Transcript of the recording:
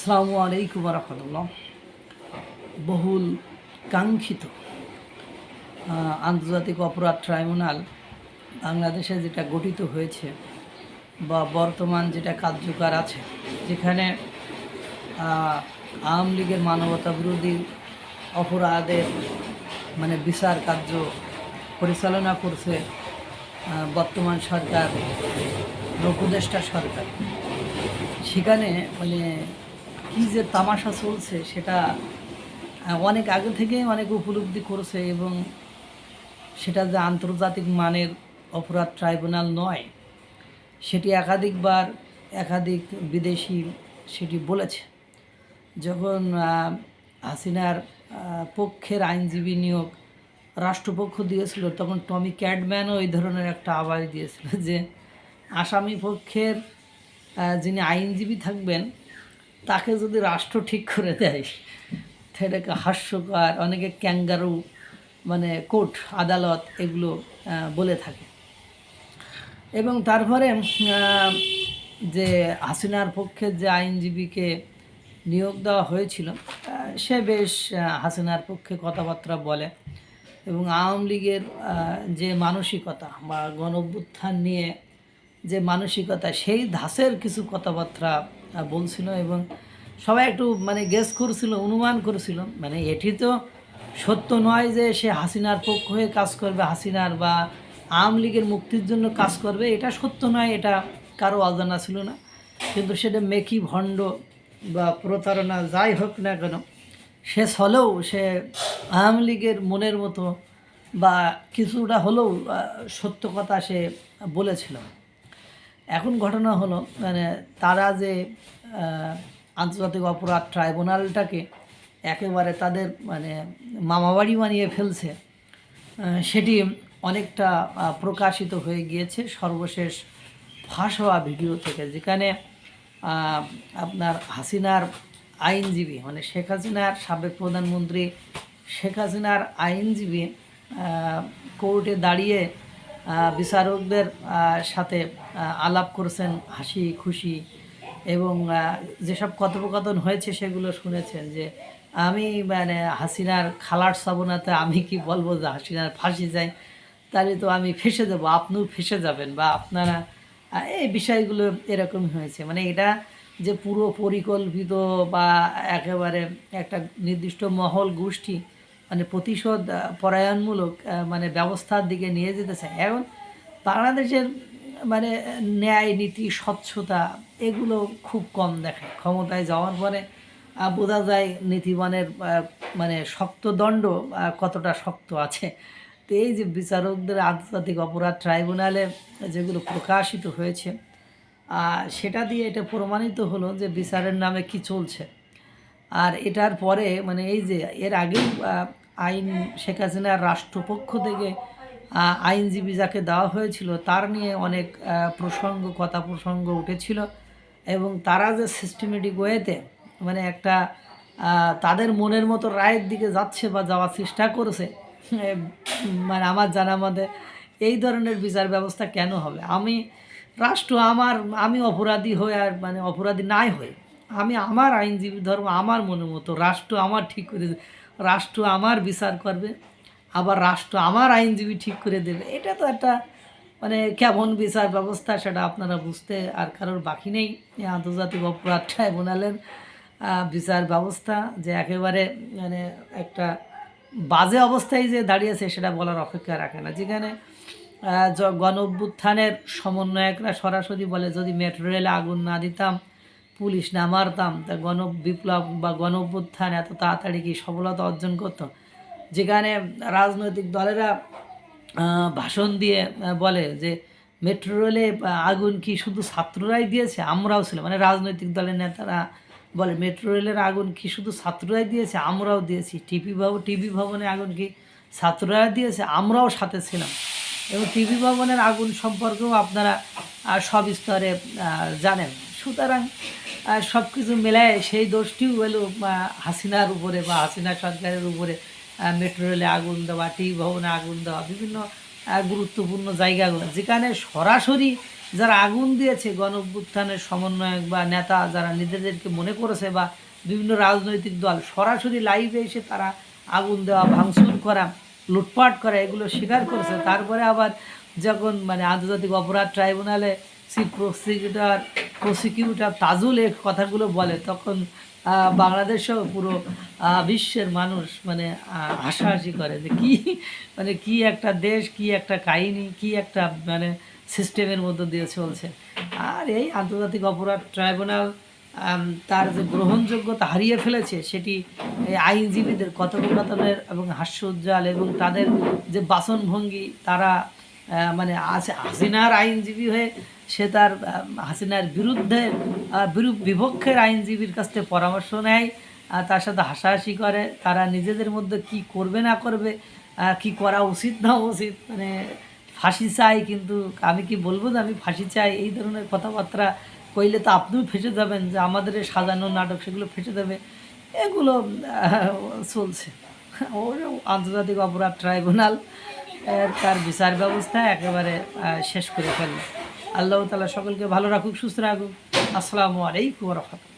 আসসালামু আলাইকুম রহমতুল্লাহ। বহুল কাঙ্ক্ষিত আন্তর্জাতিক অপরাধ ট্রাইব্যুনাল বাংলাদেশে যেটা গঠিত হয়েছে বা বর্তমান যেটা কার্যকর আছে, যেখানে আওয়ামী লীগের মানবতা বিরোধী অপরাধের বিচার কার্য পরিচালনা করছে বর্তমান সরকার, উপদেষ্টা সরকার। সেখানে কী যে তামাশা চলছে সেটা অনেক আগে থেকে অনেক উপলব্ধি করছে, এবং সেটা যে আন্তর্জাতিক মানের অপরাধ ট্রাইব্যুনাল নয় সেটি একাধিকবার একাধিক বিদেশি সেটি বলেছে। যখন হাসিনার পক্ষের আইনজীবী নিয়োগ রাষ্ট্রপক্ষ দিয়েছিল, তখন টমি ক্যাডম্যানও এই ধরনের একটা আওয়াজ দিয়েছিল যে আসামি পক্ষের যিনি আইনজীবী থাকবেন তাকে যদি রাষ্ট্র ঠিক করে দেয় সেটাকে হাস্যকর, অনেকে ক্যাঙ্গারু কোর্ট আদালত এগুলো বলে থাকে। এবং তারপরে যে হাসিনার পক্ষের যে আইনজীবীকে নিয়োগ দেওয়া হয়েছিল সে বেশ হাসিনার পক্ষে কথাবার্তা বলে, এবং আওয়ামী লীগের যে মানসিকতা বা গণঅভ্যুত্থান নিয়ে যে মানসিকতা সেই ধাঁচের কিছু কথাবার্তা বলছিল, এবং সবাই একটু গেস করছিল, অনুমান করেছিল এটি তো সত্য নয় যে সে হাসিনার পক্ষ হয়ে কাজ করবে, হাসিনার বা আওয়ামী লীগের মুক্তির জন্য কাজ করবে, এটা সত্য নয়, এটা কারো অজানা ছিল না। কিন্তু সেটা মেকি ভণ্ড বা প্রতারণা যাই হোক না কেন, সে হলেও সে আওয়ামী লীগের মনের মতো বা কিছুটা হলেও সত্য কথা সে বলেছিল। এখন ঘটনা হলো তারা যে আন্তর্জাতিক অপরাধ ট্রাইব্যুনালটাকে একেবারে তাদের মামাবাড়ি বানিয়ে ফেলছে, সেটি অনেকটা প্রকাশিত হয়ে গিয়েছে সর্বশেষ ফাঁস হওয়া ভিডিও থেকে, যেখানে আপনার হাসিনার আইনজীবী শেখ হাসিনার সাবেক প্রধানমন্ত্রী শেখ হাসিনার আইনজীবী কোর্টে দাঁড়িয়ে বিচারকদের সাথে আলাপ করেছেন হাসি খুশি, এবং যেসব কথোপকথন হয়েছে সেগুলো শুনেছেন যে আমি হাসিনার খালার সাবনাতে আমি কি বলবো যে হাসিনার ফাঁসি যায়, তাহলে তো আমি ফেঁসে যাবো, আপনিও ফেঁসে যাবেন, বা আপনারা এই বিষয়গুলো এরকম হয়েছে। এটা যে পুরো পরিকল্পিত বা একেবারে একটা নির্দিষ্ট মহল গোষ্ঠী প্রতিশোধ পরায়ণমূলক ব্যবস্থার দিকে নিয়ে যেতে চায়। এখন বাংলাদেশের ন্যায় নীতি স্বচ্ছতা এগুলো খুব কম দেখায়। ক্ষমতায় যাওয়ার পরে বোঝা যায় নীতিবানের শক্ত দণ্ড কতটা শক্ত আছে। তো এই যে বিচারকদের আন্তর্জাতিক অপরাধ ট্রাইব্যুনালে যেগুলো প্রকাশিত হয়েছে সেটা দিয়ে এটা প্রমাণিত হলো যে বিচারের নামে কি চলছে। আর এটার পরে এই যে এর আগেও আইন শেখ হাসিনার রাষ্ট্রপক্ষ থেকে আইনজীবী যাকে দেওয়া হয়েছিল তার নিয়ে অনেক কথা প্রসঙ্গ উঠেছিল, এবং তারা যে সিস্টেমেটিক ওয়েতে একটা তাদের মনের মতো রায়ের দিকে যাচ্ছে বা যাওয়ার চেষ্টা করেছে, আমার জানা মতে এই ধরনের বিচার ব্যবস্থা কেন হবে? আমি অপরাধী হয়ে আর অপরাধী নাই হয়ে আমি আমার আইনজীবী ধর্ম আমার মনের মতো, রাষ্ট্র আমার ঠিক করে, রাষ্ট্র আমার বিচার করবে, আবার রাষ্ট্র আমার আইনজীবী ঠিক করে দেবে। এটা তো একটা কেমন বিচার ব্যবস্থা, সেটা আপনারা বুঝতে আর কারোর বাকি নেই। আন্তর্জাতিক অপরাধ ট্রাইব্যুনালের বিচার ব্যবস্থা যে একেবারে একটা বাজে অবস্থায় যে দাঁড়িয়েছে সেটা বলার অপেক্ষা রাখে না। যেখানে গণ অভ্যুত্থানের সমন্বয়করা সরাসরি বলে যদি মেট্রো রেলে আগুন না দিতাম, পুলিশ না মারতাম, তা বিপ্লব বা গণ অভ্যুত্থান এত তাড়াতাড়ি কি সফলতা অর্জন করতো। যেখানে রাজনৈতিক দলেরা ভাষণ দিয়ে বলে যে মেট্রো রেলে আগুন কি শুধু ছাত্ররাই দিয়েছে, আমরাও ছিলাম, রাজনৈতিক দলের নেতারা বলে মেট্রো রেলের আগুন কি শুধু ছাত্ররাই দিয়েছে, আমরাও দিয়েছি। টিভি ভবনে আগুন কি ছাত্ররা দিয়েছে, আমরাও সাথে ছিলাম। এবং টিভি ভবনের আগুন সম্পর্কেও আপনারা সব স্তরে জানেন। সুতরাং সব কিছু মেলায় সেই দোষটিও হলো হাসিনার উপরে বা হাসিনা সরকারের উপরে। মেট্রো রেলে আগুন দেওয়া, টিভি ভবনে আগুন দেওয়া, বিভিন্ন গুরুত্বপূর্ণ জায়গাগুলো যেখানে সরাসরি যারা আগুন দিয়েছে গণ অভ্যুত্থানের সমন্বয়ক বা নেতা যারা নিজেদেরকে মনে করেছে বা বিভিন্ন রাজনৈতিক দল সরাসরি লাইভে এসে তারা আগুন দেওয়া ভাঙচুর করা লুটপাট করা এগুলো স্বীকার করেছে। তারপরে আবার যখন মানে আন্তর্জাতিক অপরাধ ট্রাইব্যুনালে চিফ প্রসিকিউটর তাজুল এই কথাগুলো বলে, তখন বাংলাদেশেও পুরো বিশ্বের মানুষ মানে হাসাহাসি করে যে কি মানে কি একটা দেশ, কি একটা কাহিনী, কি একটা মানে সিস্টেমের মধ্য দিয়ে চলছে। আর এই আন্তর্জাতিক অপরাধ ট্রাইব্যুনাল তার যে গ্রহণযোগ্যতা হারিয়ে ফেলেছে, সেটি এই আইনজীবীদের কথোপকথনের এবং হাস্যোজ্জ্বল এবং তাদের যে বাচনভঙ্গি, তারা মানে হাসিনার আইনজীবী হয়ে সে তার হাসিনার বিরুদ্ধে বিপক্ষের আইনজীবীর কাছ থেকে পরামর্শ নেয়, তার সাথে হাসাহাসি করে, তারা নিজেদের মধ্যে কি করবে না করবে, কি করা উচিত না উচিত, মানে ফাঁসি চাই কিন্তু আমি কি বলবো যে আমি ফাঁসি চাই, এই ধরনের কথাবার্তা কইলে তো আপনিও ফেসে যাবেন, যে আমাদের এই সাজানো নাটক সেগুলো ফেসে যাবে, এগুলো চলছে। ওর আন্তর্জাতিক অপরাধ ট্রাইব্যুনাল তার বিচার ব্যবস্থা একেবারে শেষ করে ফেলল। আল্লাহ তাআলা সকলকে ভালো রাখুক, সুস্থ রাখুক। আসসালামু আলাইকুম ওয়া রাহমাতুল্লাহ।